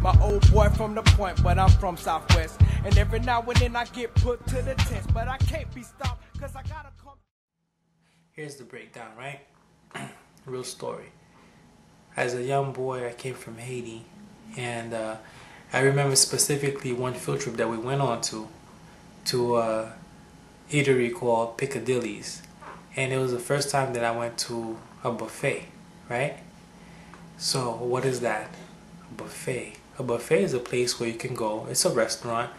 My old boy from the point, but I'm from Southwest. And every now and then I get put to the test, but I can't be stopped, cause I gotta come. Here's the breakdown, right? Real story. As a young boy, I came from Haiti, and I remember specifically one field trip that we went on to a eatery called Piccadilly's, and it was the first time that I went to a buffet, right? So what is that? A buffet. A buffet is a place where you can go. It's a restaurant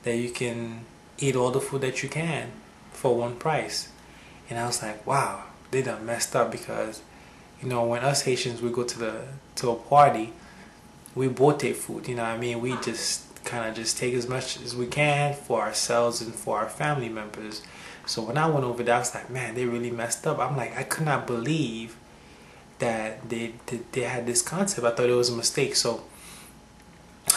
that you can eat all the food that you can for one price. And I was like, wow, they done messed up, because you know, when us Haitians, we go to a party, we both take food, you know what I mean? We just kind of just take as much as we can for ourselves and for our family members. So when I went over there, I was like, man, they really messed up. I'm like, I could not believe that they had this concept. I thought it was a mistake. So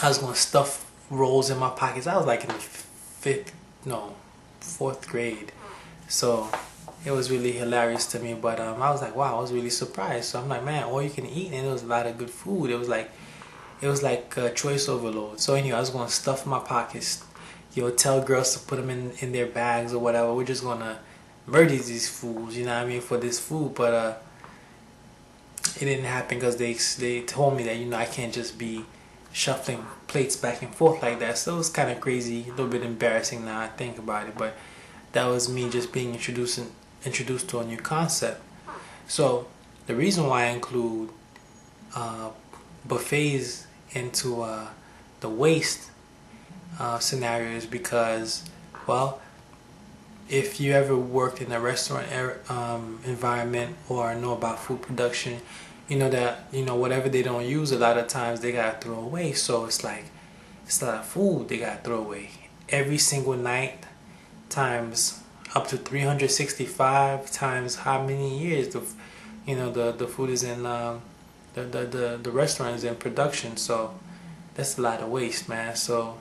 I was going to stuff rolls in my pockets. I was like in the fourth grade. So it was really hilarious to me, but I was like, wow, I was really surprised. So I'm like, man, all you can eat, and it was a lot of good food. It was like choice overload. So anyway, I was gonna stuff my pockets, tell girls to put them in their bags or whatever. We're just gonna murder these fools, you know what I mean, for this food. But it didn't happen, because they told me that I can't just be shuffling plates back and forth like that. So it was kind of crazy, a little bit embarrassing now I think about it. But that was me just being introduced to a new concept. So the reason why I include buffets into the waste scenario is because, well, if you ever worked in a restaurant environment or know about food production, you know that whatever they don't use, a lot of times they gotta throw away. So it's like it's a lot of food they gotta throw away every single night, times up to 365 times how many years the food is in the restaurant is in production. So that's a lot of waste, man. So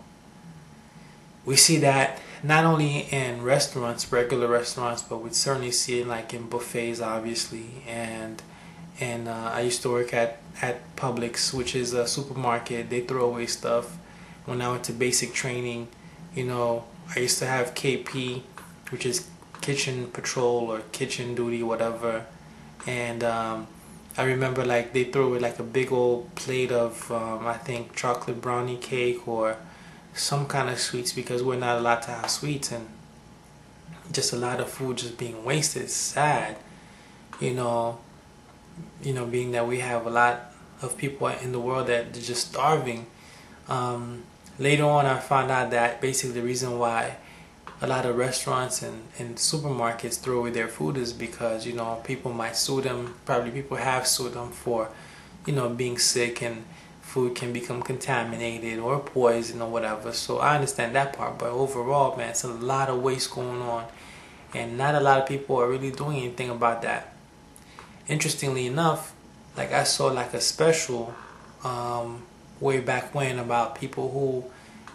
we see that not only in restaurants, regular restaurants, but we certainly see it like in buffets, obviously. And I used to work at Publix, which is a supermarket. They throw away stuff. When I went to basic training, I used to have KP, which is kitchen patrol or kitchen duty, whatever. And I remember like they throw away like a big old plate of I think chocolate brownie cake or some kind of sweets, because we're not allowed to have sweets, and just a lot of food just being wasted. It's sad, being that we have a lot of people in the world that they're just starving. Later on, I found out that basically the reason why a lot of restaurants and supermarkets throw away their food is because people might sue them. Probably people have sued them for being sick, and food can become contaminated or poisoned or whatever. So I understand that part, but overall, man, it's a lot of waste going on, and not a lot of people are really doing anything about that. Interestingly enough, like I saw like a special way back when about people who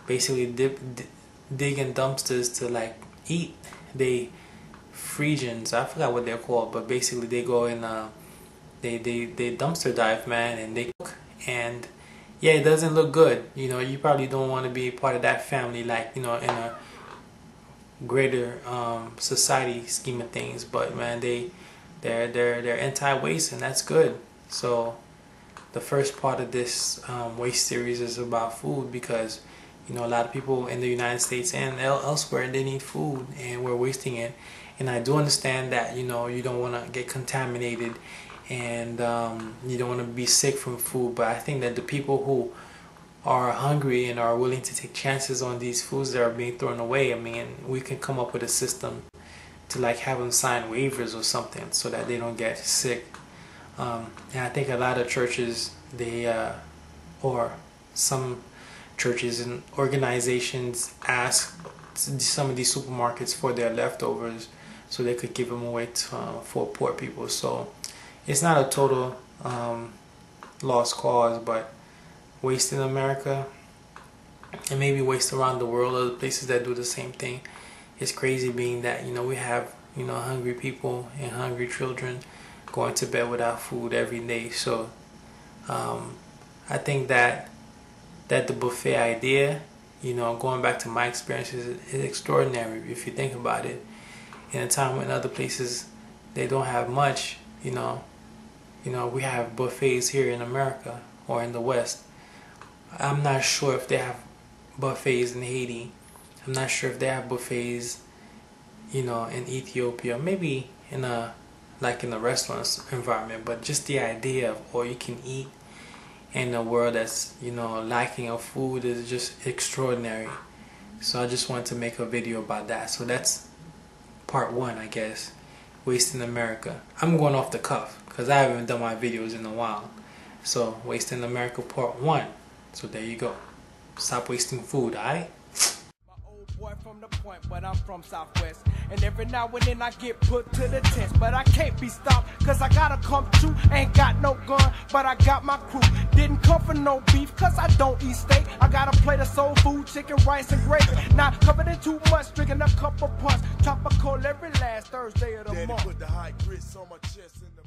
basically dig in dumpsters to like eat. They Phrygians, I forgot what they're called, but basically they go in they dumpster dive, man, and they cook. And yeah, it doesn't look good. You probably don't want to be part of that family, like in a greater society scheme of things. But man, they're anti-waste, and that's good. So the first part of this waste series is about food, because a lot of people in the United States and elsewhere, they need food and we're wasting it. And I do understand that you don't want to get contaminated, and you don't want to be sick from food. But I think that the people who are hungry and are willing to take chances on these foods that are being thrown away, I mean, we can come up with a system to like have them sign waivers or something so that they don't get sick. And I think a lot of churches, or some churches and organizations ask some of these supermarkets for their leftovers so they could give them away for poor people. So it's not a total lost cause, but waste in America, and maybe waste around the world, other places that do the same thing. It's crazy, being that we have hungry people and hungry children going to bed without food every day. So I think that the buffet idea, you know, going back to my experiences, is extraordinary if you think about it. In a time when other places they don't have much, you know, we have buffets here in America or in the West. I'm not sure if they have buffets in Haiti. I'm not sure if they have buffets, you know, in Ethiopia. Maybe in a restaurant environment, but just the idea of all you can eat in a world that's, you know, lacking of food is just extraordinary. So I just wanted to make a video about that. So that's part one, I guess. Wasting America. I'm going off the cuff because I haven't done my videos in a while. So Wasting America part one. So there you go. Stop wasting food, alright? Boy from the point, but I'm from Southwest. And every now and then I get put to the test. But I can't be stopped, cause I gotta come true. Ain't got no gun, but I got my crew. Didn't come for no beef, cause I don't eat steak. I got a plate of soul food, chicken, rice, and gravy. Not covered in too much, drinking a cup of punch. Tropical every last Thursday of the month. Put the high grits on my chest in the